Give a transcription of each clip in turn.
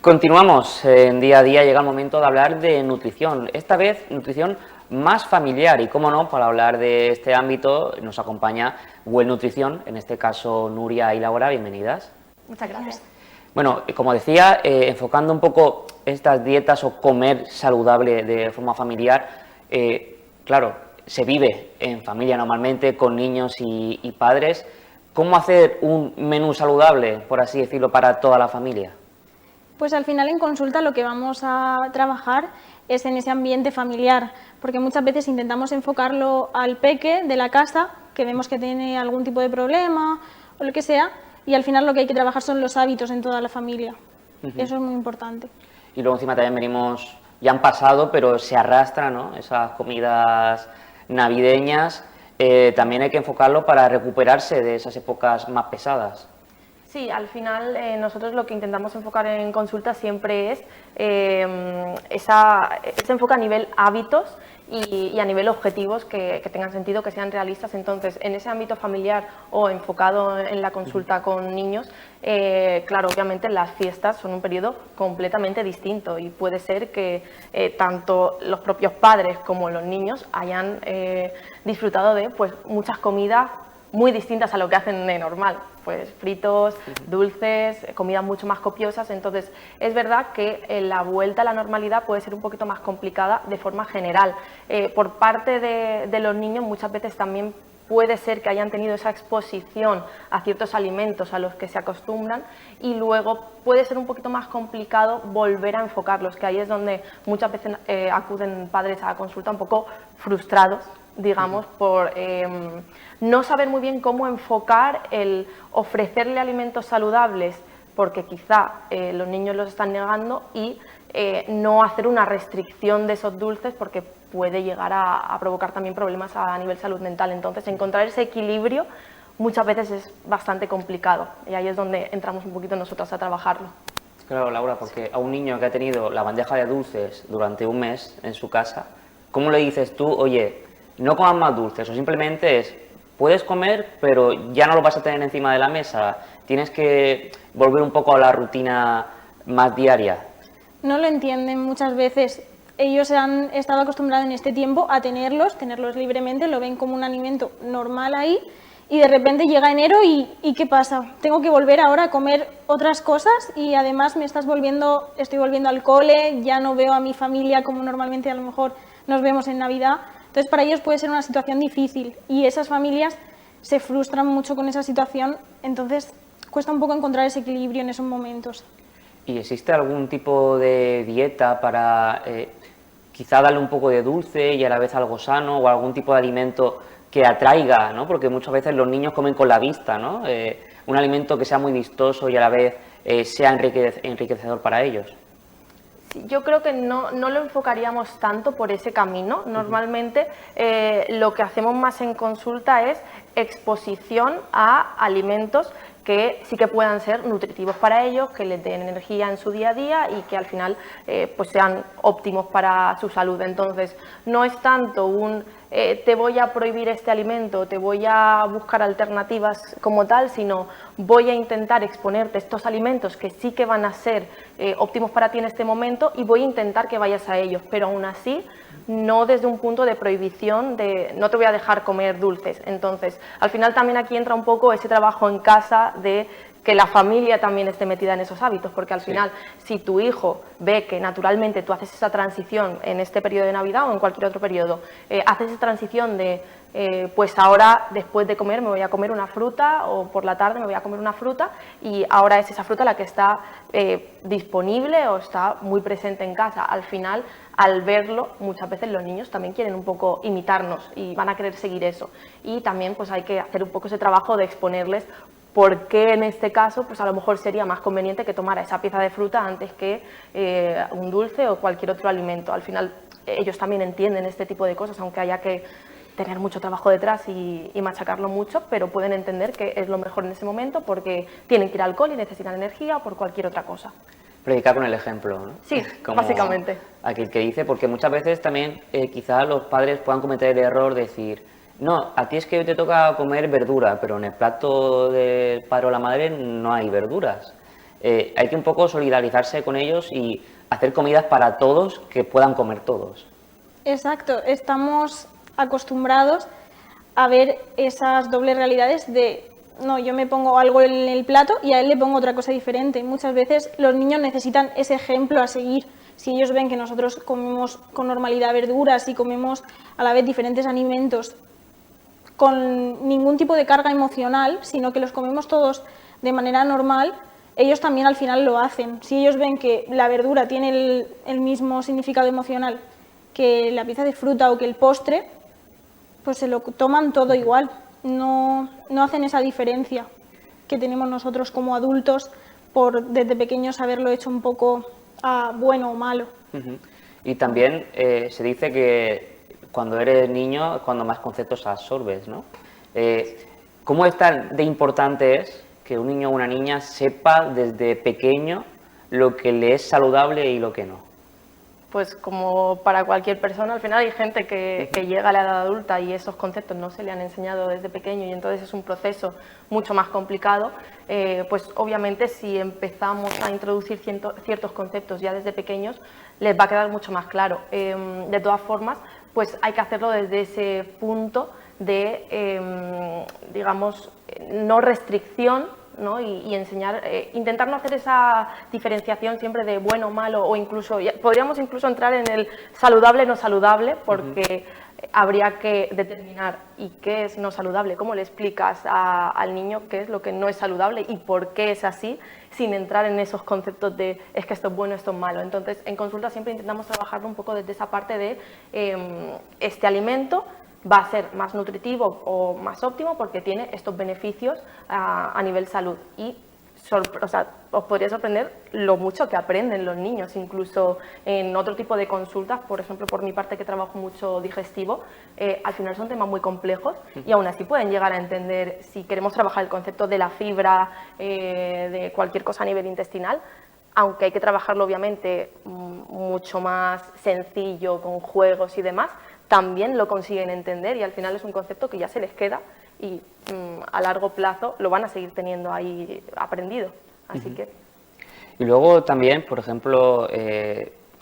Continuamos en día a día, llega el momento de hablar de nutrición, esta vez nutrición más familiar y, cómo no, para hablar de este ámbito nos acompaña Well Nutrición, en este caso Nuria y Laura, bienvenidas. Muchas gracias. Bueno, como decía, enfocando un poco estas dietas o comer saludable de forma familiar, claro, se vive en familia normalmente con niños y padres. ¿Cómo hacer un menú saludable, por así decirlo, para toda la familia? Pues al final en consulta lo que vamos a trabajar es en ese ambiente familiar, porque muchas veces intentamos enfocarlo al peque de la casa, que vemos que tiene algún tipo de problema o lo que sea, y al final lo que hay que trabajar son los hábitos en toda la familia. Eso es muy importante. Y luego encima también venimos, ya han pasado, pero se arrastran, ¿no?, esas comidas navideñas. También hay que enfocarlo para recuperarse de esas épocas más pesadas. Sí, al final nosotros lo que intentamos enfocar en consulta siempre es ese enfoque a nivel hábitos y a nivel objetivos que tengan sentido, que sean realistas. Entonces, en ese ámbito familiar o enfocado en la consulta con niños, claro, obviamente las fiestas son un periodo completamente distinto y puede ser que tanto los propios padres como los niños hayan disfrutado de pues, muchas comidas muy distintas a lo que hacen de normal, pues fritos, dulces, comidas mucho más copiosas. Entonces es verdad que la vuelta a la normalidad puede ser un poquito más complicada de forma general. Por parte de los niños muchas veces también puede ser que hayan tenido esa exposición a ciertos alimentos a los que se acostumbran y luego puede ser un poquito más complicado volver a enfocarlos, que ahí es donde muchas veces acuden padres a la consulta un poco frustrados, digamos, por no saber muy bien cómo enfocar el ofrecerle alimentos saludables, porque quizá los niños los están negando, y no hacer una restricción de esos dulces porque puede llegar a provocar también problemas a nivel salud mental. Entonces, encontrar ese equilibrio muchas veces es bastante complicado y ahí es donde entramos un poquito nosotros a trabajarlo. Claro, Laura, porque a un niño que ha tenido la bandeja de dulces durante un mes en su casa, ¿cómo le dices tú, oye, no comas más dulces? O simplemente es, puedes comer, pero ya no lo vas a tener encima de la mesa, tienes que volver un poco a la rutina más diaria. No lo entienden muchas veces. Ellos han estado acostumbrados en este tiempo a tenerlos libremente, lo ven como un alimento normal ahí, y de repente llega enero y ¿qué pasa? Tengo que volver ahora a comer otras cosas y además estoy volviendo al cole, ya no veo a mi familia como normalmente a lo mejor nos vemos en Navidad. Entonces para ellos puede ser una situación difícil y esas familias se frustran mucho con esa situación, entonces cuesta un poco encontrar ese equilibrio en esos momentos. ¿Y existe algún tipo de dieta para quizá darle un poco de dulce y a la vez algo sano, o algún tipo de alimento que atraiga, ¿no? Porque muchas veces los niños comen con la vista, ¿no? Un alimento que sea muy vistoso y a la vez sea enriquecedor para ellos. Yo creo que no lo enfocaríamos tanto por ese camino. Normalmente lo que hacemos más en consulta es exposición a alimentos que sí que puedan ser nutritivos para ellos, que les den energía en su día a día y que al final pues sean óptimos para su salud. Entonces no es tanto un te voy a prohibir este alimento, te voy a buscar alternativas como tal, sino voy a intentar exponerte estos alimentos que sí que van a ser óptimos para ti en este momento y voy a intentar que vayas a ellos, pero aún así no desde un punto de prohibición, de no te voy a dejar comer dulces. Entonces, al final también aquí entra un poco ese trabajo en casa de que la familia también esté metida en esos hábitos, porque al final, si tu hijo ve que naturalmente tú haces esa transición en este periodo de Navidad o en cualquier otro periodo, haces esa transición de pues ahora después de comer me voy a comer una fruta o por la tarde me voy a comer una fruta y ahora es esa fruta la que está disponible o está muy presente en casa. Al final, al verlo, muchas veces los niños también quieren un poco imitarnos y van a querer seguir eso. Y también pues hay que hacer un poco ese trabajo de exponerles por qué en este caso pues a lo mejor sería más conveniente que tomara esa pieza de fruta antes que un dulce o cualquier otro alimento. Al final ellos también entienden este tipo de cosas, aunque haya que tener mucho trabajo detrás y machacarlo mucho, pero pueden entender que es lo mejor en ese momento porque tienen que ir al cole y necesitan energía o por cualquier otra cosa. Predicar con el ejemplo, ¿no? Sí, como básicamente. Aquel que dice, porque muchas veces también quizás los padres puedan cometer el error de decir, no, a ti es que te toca comer verdura, pero en el plato del padre o la madre no hay verduras. hay que un poco solidarizarse con ellos y hacer comidas para todos que puedan comer todos. Exacto, estamos acostumbrados a ver esas dobles realidades de, no, yo me pongo algo en el plato y a él le pongo otra cosa diferente. Muchas veces los niños necesitan ese ejemplo a seguir. Si ellos ven que nosotros comemos con normalidad verduras y comemos a la vez diferentes alimentos con ningún tipo de carga emocional, sino que los comemos todos de manera normal, ellos también al final lo hacen. Si ellos ven que la verdura tiene el mismo significado emocional que la pieza de fruta o que el postre, pues se lo toman todo igual, no hacen esa diferencia que tenemos nosotros como adultos por desde pequeños haberlo hecho un poco bueno o malo. Y también se dice que cuando eres niño es cuando más conceptos absorbes, ¿no? ¿Cómo es tan de importante es que un niño o una niña sepa desde pequeño lo que le es saludable y lo que no? Pues como para cualquier persona, al final hay gente que llega a la edad adulta y esos conceptos no se le han enseñado desde pequeño y entonces es un proceso mucho más complicado. Pues obviamente si empezamos a introducir ciertos conceptos ya desde pequeños, les va a quedar mucho más claro. De todas formas, pues hay que hacerlo desde ese punto de, digamos, no restricción, ¿no? Y enseñar, intentar no hacer esa diferenciación siempre de bueno, malo o incluso, podríamos incluso entrar en el saludable, no saludable, porque habría que determinar y qué es no saludable, cómo le explicas al niño qué es lo que no es saludable y por qué es así, sin entrar en esos conceptos de es que esto es bueno, esto es malo. Entonces, en consulta siempre intentamos trabajarlo un poco desde esa parte de este alimento va a ser más nutritivo o más óptimo porque tiene estos beneficios a nivel salud. Y o sea, os podría sorprender lo mucho que aprenden los niños, incluso en otro tipo de consultas, por ejemplo, por mi parte que trabajo mucho digestivo, al final son temas muy complejos y aún así pueden llegar a entender, si queremos trabajar el concepto de la fibra, de cualquier cosa a nivel intestinal, aunque hay que trabajarlo obviamente mucho más sencillo, con juegos y demás, también lo consiguen entender y al final es un concepto que ya se les queda y a largo plazo lo van a seguir teniendo ahí aprendido. Así que... Y luego también, por ejemplo,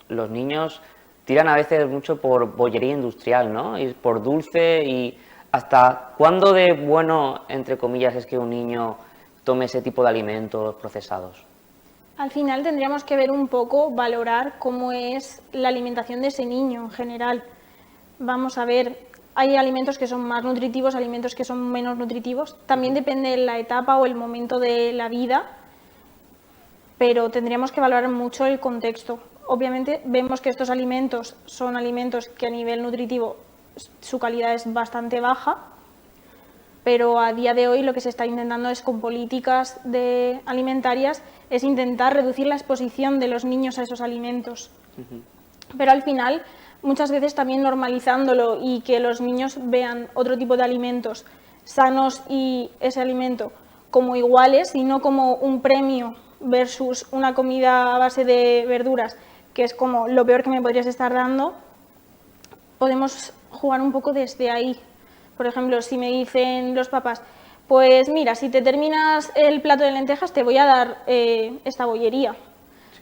los niños tiran a veces mucho por bollería industrial, ¿no? Y por dulce y ¿hasta cuándo de bueno, entre comillas, es que un niño tome ese tipo de alimentos procesados? Al final tendríamos que ver un poco, valorar cómo es la alimentación de ese niño en general. Vamos a ver, hay alimentos que son más nutritivos, alimentos que son menos nutritivos. También depende de la etapa o el momento de la vida, pero tendríamos que valorar mucho el contexto. Obviamente vemos que estos alimentos son alimentos que a nivel nutritivo su calidad es bastante baja, pero a día de hoy lo que se está intentando es con políticas alimentarias es intentar reducir la exposición de los niños a esos alimentos. Pero al final, muchas veces también normalizándolo y que los niños vean otro tipo de alimentos sanos y ese alimento como iguales y no como un premio versus una comida a base de verduras, que es como lo peor que me podrías estar dando, podemos jugar un poco desde ahí. Por ejemplo, si me dicen los papás, pues mira, si te terminas el plato de lentejas te voy a dar esta bollería.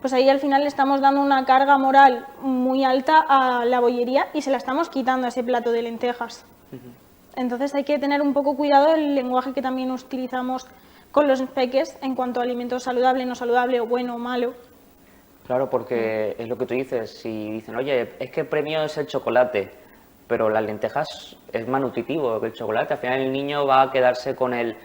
Pues ahí al final le estamos dando una carga moral muy alta a la bollería y se la estamos quitando a ese plato de lentejas. Entonces hay que tener un poco cuidado el lenguaje que también utilizamos con los peques en cuanto a alimentos saludable, no saludable o bueno o malo. Claro, porque es lo que tú dices, si dicen, oye, es que el premio es el chocolate, pero las lentejas es más nutritivo que el chocolate, al final el niño va a quedarse con el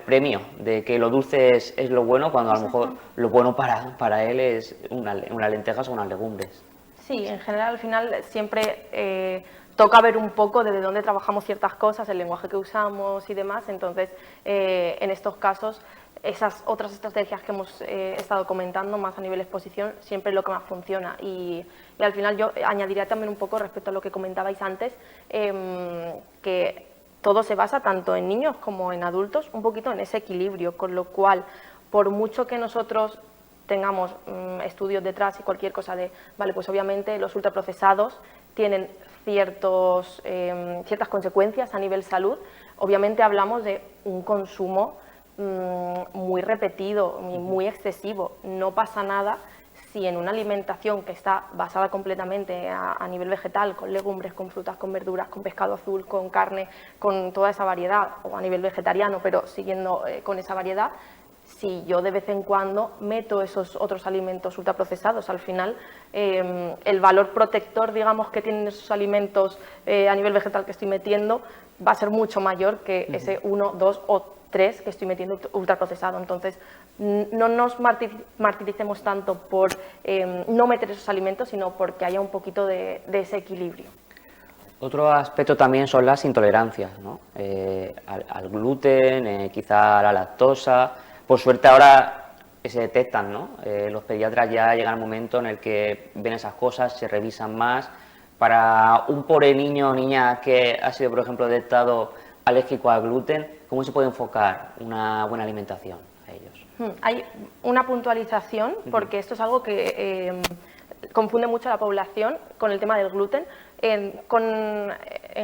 premio de que lo dulce es lo bueno, cuando a lo mejor lo bueno para él es unas lentejas o unas legumbres. Sí, en general al final siempre toca ver un poco desde dónde trabajamos ciertas cosas, el lenguaje que usamos y demás, entonces en estos casos esas otras estrategias que hemos estado comentando más a nivel exposición siempre es lo que más funciona y al final yo añadiría también un poco respecto a lo que comentabais antes que todo se basa tanto en niños como en adultos un poquito en ese equilibrio, con lo cual por mucho que nosotros tengamos estudios detrás y cualquier cosa de, vale, pues obviamente los ultraprocesados tienen ciertas consecuencias a nivel salud, obviamente hablamos de un consumo muy repetido, muy excesivo. No pasa nada si en una alimentación que está basada completamente a nivel vegetal, con legumbres, con frutas, con verduras, con pescado azul, con carne, con toda esa variedad, o a nivel vegetariano, pero siguiendo con esa variedad, si yo de vez en cuando meto esos otros alimentos ultraprocesados, al final el valor protector, digamos, que tienen esos alimentos a nivel vegetal que estoy metiendo va a ser mucho mayor que ese 1, 2 o 3 que estoy metiendo ultraprocesado. Entonces, no nos martiricemos tanto por no meter esos alimentos, sino porque haya un poquito de ese equilibrio. Otro aspecto también son las intolerancias, ¿no? Al gluten, quizá a la lactosa. Por suerte ahora se detectan, ¿no? Los pediatras ya llegan al momento en el que ven esas cosas, se revisan más. Para un pobre niño o niña que ha sido, por ejemplo, detectado alérgico al gluten, ¿cómo se puede enfocar una buena alimentación a ellos? Hay una puntualización, porque esto es algo que confunde mucho a la población con el tema del gluten. En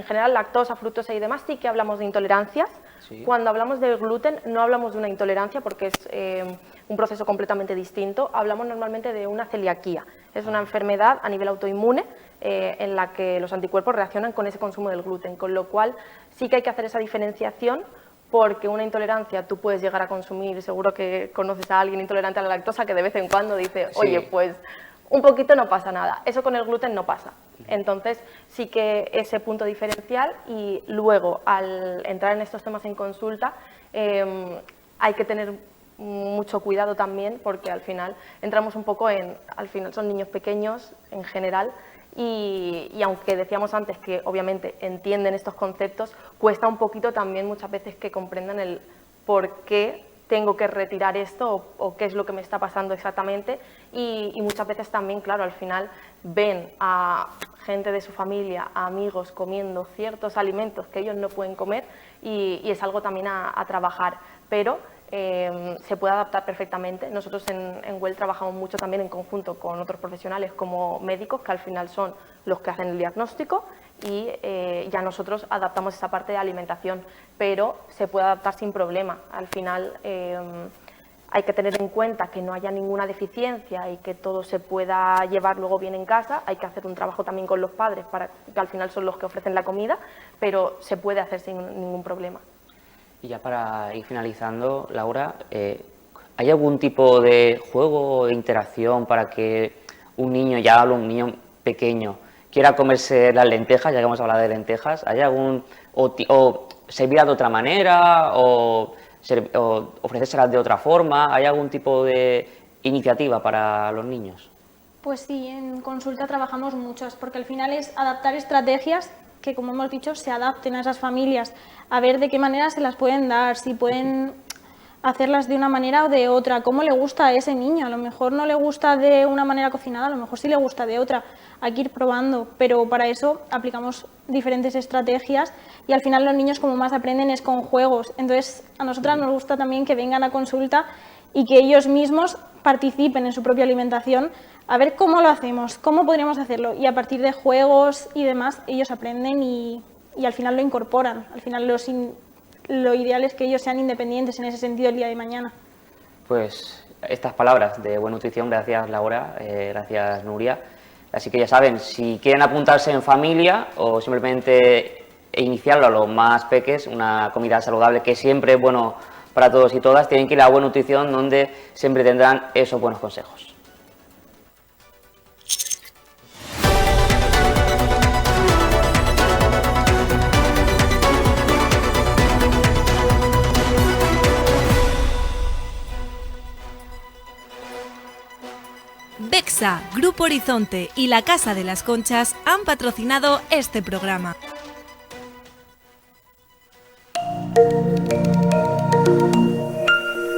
general, lactosa, fructosa y demás, sí que hablamos de intolerancias. Sí. Cuando hablamos del gluten no hablamos de una intolerancia porque es un proceso completamente distinto. Hablamos normalmente de una celiaquía. Es una enfermedad a nivel autoinmune en la que los anticuerpos reaccionan con ese consumo del gluten, con lo cual sí que hay que hacer esa diferenciación, porque una intolerancia tú puedes llegar a consumir, seguro que conoces a alguien intolerante a la lactosa que de vez en cuando dice, oye, pues un poquito no pasa nada. Eso con el gluten no pasa. Entonces sí que ese punto diferencial, y luego al entrar en estos temas en consulta hay que tener mucho cuidado también, porque al final entramos un poco al final son niños pequeños en general, y aunque decíamos antes que obviamente entienden estos conceptos, cuesta un poquito también muchas veces que comprendan el por qué tengo que retirar esto o qué es lo que me está pasando exactamente, y muchas veces también, claro, al final ven a gente de su familia, a amigos comiendo ciertos alimentos que ellos no pueden comer, y es algo también a trabajar, pero se puede adaptar perfectamente. Nosotros en Well trabajamos mucho también en conjunto con otros profesionales como médicos, que al final son los que hacen el diagnóstico, y ya nosotros adaptamos esa parte de alimentación, pero se puede adaptar sin problema. Al final hay que tener en cuenta que no haya ninguna deficiencia y que todo se pueda llevar luego bien en casa. Hay que hacer un trabajo también con los padres, para que al final son los que ofrecen la comida, pero se puede hacer sin ningún problema. Y ya para ir finalizando, Laura, ¿hay algún tipo de juego o interacción para que un niño, ya hablo un niño pequeño, quiera comerse las lentejas, ya que hemos hablado de lentejas? ¿Hay algún, o servirlas de otra manera, o ofrecérselas de otra forma? ¿Hay algún tipo de iniciativa para los niños? Pues sí, en consulta trabajamos muchas, porque al final es adaptar estrategias que, como hemos dicho, se adapten a esas familias, a ver de qué manera se las pueden dar, si pueden hacerlas de una manera o de otra, cómo le gusta a ese niño. A lo mejor no le gusta de una manera cocinada, a lo mejor sí le gusta de otra. Hay que ir probando, pero para eso aplicamos diferentes estrategias, y al final los niños como más aprenden es con juegos. Entonces a nosotras nos gusta también que vengan a consulta y que ellos mismos participen en su propia alimentación, a ver cómo lo hacemos, cómo podríamos hacerlo, y a partir de juegos y demás ellos aprenden y al final lo incorporan. Al final lo ideal es que ellos sean independientes en ese sentido el día de mañana. Pues estas palabras de buena nutrición, gracias Laura, gracias Nuria. Así que ya saben, si quieren apuntarse en familia o simplemente iniciarlo a los más peques, una comida saludable que siempre es bueno para todos y todas, tienen que ir a Buena Nutrición, donde siempre tendrán esos buenos consejos. Bexa, Grupo Horizonte y la Casa de las Conchas han patrocinado este programa.